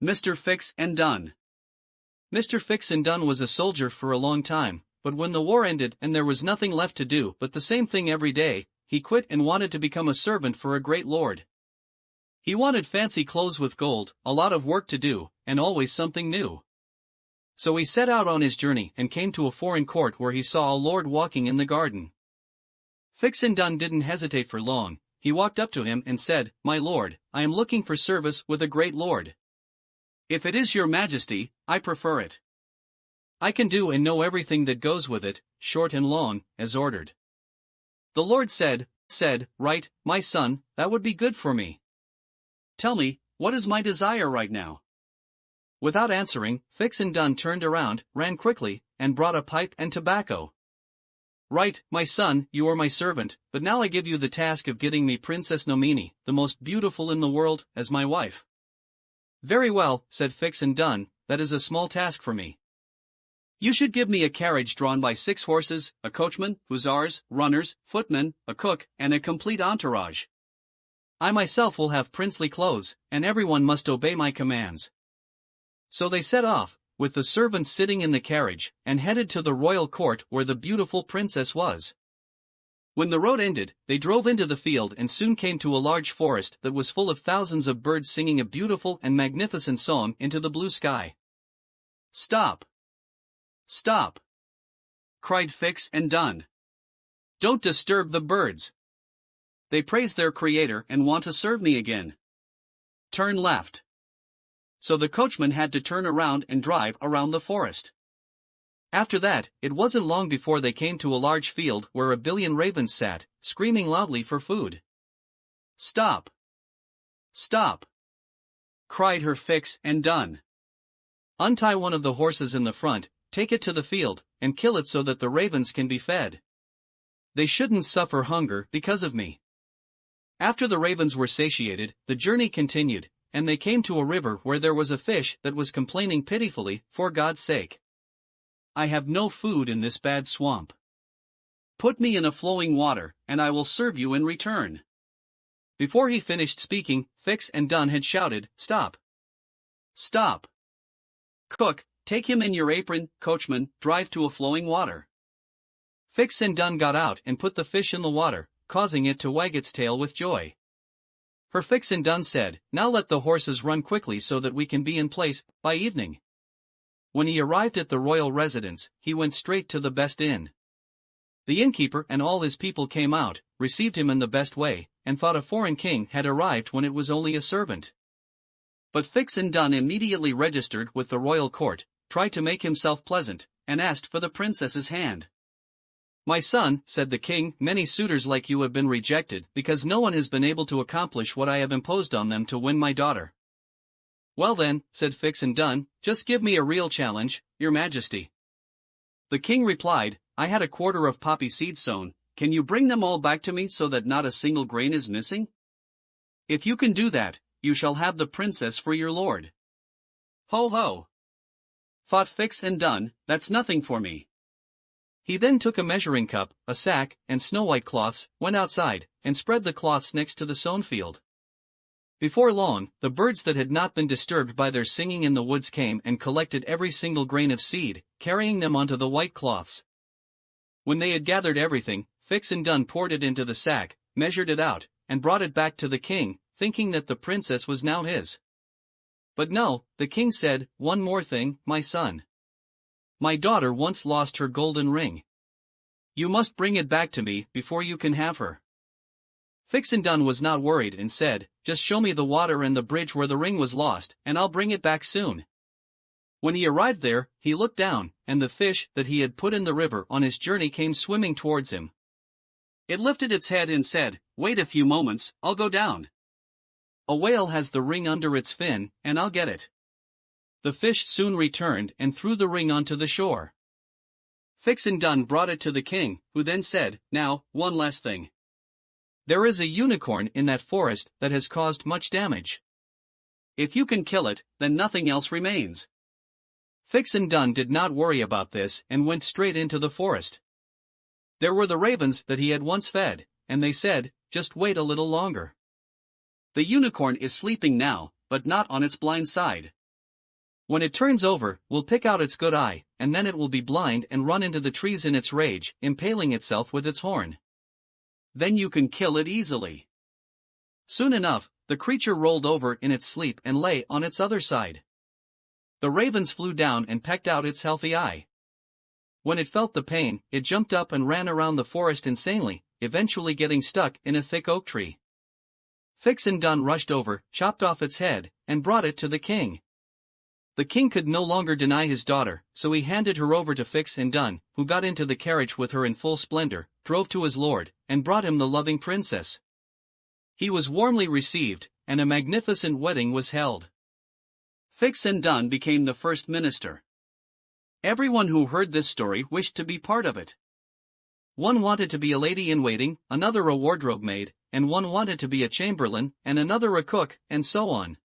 Mr. Fix and Done. Mr. Fix and Done was a soldier for a long time, but when the war ended and there was nothing left to do but the same thing every day, he quit and wanted to become a servant for a great lord. He wanted fancy clothes with gold, a lot of work to do, and always something new. So he set out on his journey and came to a foreign court where he saw a lord walking in the garden. Fix and Done didn't hesitate for long. He walked up to him and said, "My lord, I am looking for service with a great lord. If it is your majesty, I prefer it. I can do and know everything that goes with it, short and long, as ordered." The lord said, "Right, my son, that would be good for me. Tell me, what is my desire right now?" Without answering, Fix and Done turned around, ran quickly, and brought a pipe and tobacco. "Right, my son, you are my servant, but now I give you the task of getting me Princess Nomini, the most beautiful in the world, as my wife." "Very well," said Fix and Done, "that is a small task for me. You should give me a carriage drawn by 6 horses, a coachman, hussars, runners, footmen, a cook, and a complete entourage. I myself will have princely clothes, and everyone must obey my commands." So they set off, with the servants sitting in the carriage, and headed to the royal court where the beautiful princess was. When the road ended, they drove into the field and soon came to a large forest that was full of thousands of birds singing a beautiful and magnificent song into the blue sky. "Stop! Stop!" cried Fix and Done. "Don't disturb the birds. They praise their creator and want to serve me again. Turn left." So the coachman had to turn around and drive around the forest. After that, it wasn't long before they came to a large field where a billion ravens sat, screaming loudly for food. "Stop! Stop!" cried her Fix and Done. "Untie one of the horses in the front, take it to the field, and kill it so that the ravens can be fed. They shouldn't suffer hunger because of me." After the ravens were satiated, the journey continued, and they came to a river where there was a fish that was complaining pitifully, "For God's sake, I have no food in this bad swamp. Put me in a flowing water, and I will serve you in return." Before he finished speaking, Fix and Done had shouted, "Stop! Stop! Cook, take him in your apron, coachman, drive to a flowing water." Fix and Done got out and put the fish in the water, causing it to wag its tail with joy. Her Fix and Done said, "Now let the horses run quickly so that we can be in place by evening." When he arrived at the royal residence, he went straight to the best inn. The innkeeper and all his people came out, received him in the best way, and thought a foreign king had arrived when it was only a servant. But Fix and Done immediately registered with the royal court, tried to make himself pleasant, and asked for the princess's hand. "My son," said the king, "many suitors like you have been rejected because no one has been able to accomplish what I have imposed on them to win my daughter." "Well then," said Fix and Done, "just give me a real challenge, your majesty." The king replied, "I had a quarter of poppy seeds sown, can you bring them all back to me so that not a single grain is missing? If you can do that, you shall have the princess for your lord." "Ho ho!" thought Fix and Done, "that's nothing for me." He then took a measuring cup, a sack, and snow-white cloths, went outside, and spread the cloths next to the sown field. Before long, the birds that had not been disturbed by their singing in the woods came and collected every single grain of seed, carrying them onto the white cloths. When they had gathered everything, Fix and Done poured it into the sack, measured it out, and brought it back to the king, thinking that the princess was now his. But no, the king said, "One more thing, my son. My daughter once lost her golden ring. You must bring it back to me before you can have her." Fix and Done was not worried and said, "Just show me the water and the bridge where the ring was lost, and I'll bring it back soon." When he arrived there, he looked down, and the fish that he had put in the river on his journey came swimming towards him. It lifted its head and said, "Wait a few moments, I'll go down. A whale has the ring under its fin, and I'll get it." The fish soon returned and threw the ring onto the shore. Fix and Done brought it to the king, who then said, "Now, one last thing. There is a unicorn in that forest that has caused much damage. If you can kill it, then nothing else remains." Fix and Done did not worry about this and went straight into the forest. There were the ravens that he had once fed, and they said, "Just wait a little longer. The unicorn is sleeping now, but not on its blind side. When it turns over, we'll pick out its good eye, and then it will be blind and run into the trees in its rage, impaling itself with its horn. Then you can kill it easily." Soon enough, the creature rolled over in its sleep and lay on its other side. The ravens flew down and pecked out its healthy eye. When it felt the pain, it jumped up and ran around the forest insanely, eventually getting stuck in a thick oak tree. Fix and Dun rushed over, chopped off its head, and brought it to the king. The king could no longer deny his daughter, so he handed her over to Fix and Dun, who got into the carriage with her in full splendor, drove to his lord, and brought him the loving princess. He was warmly received, and a magnificent wedding was held. Fix and Dun became the first minister. Everyone who heard this story wished to be part of it. One wanted to be a lady-in-waiting, another a wardrobe maid, and one wanted to be a chamberlain, and another a cook, and so on.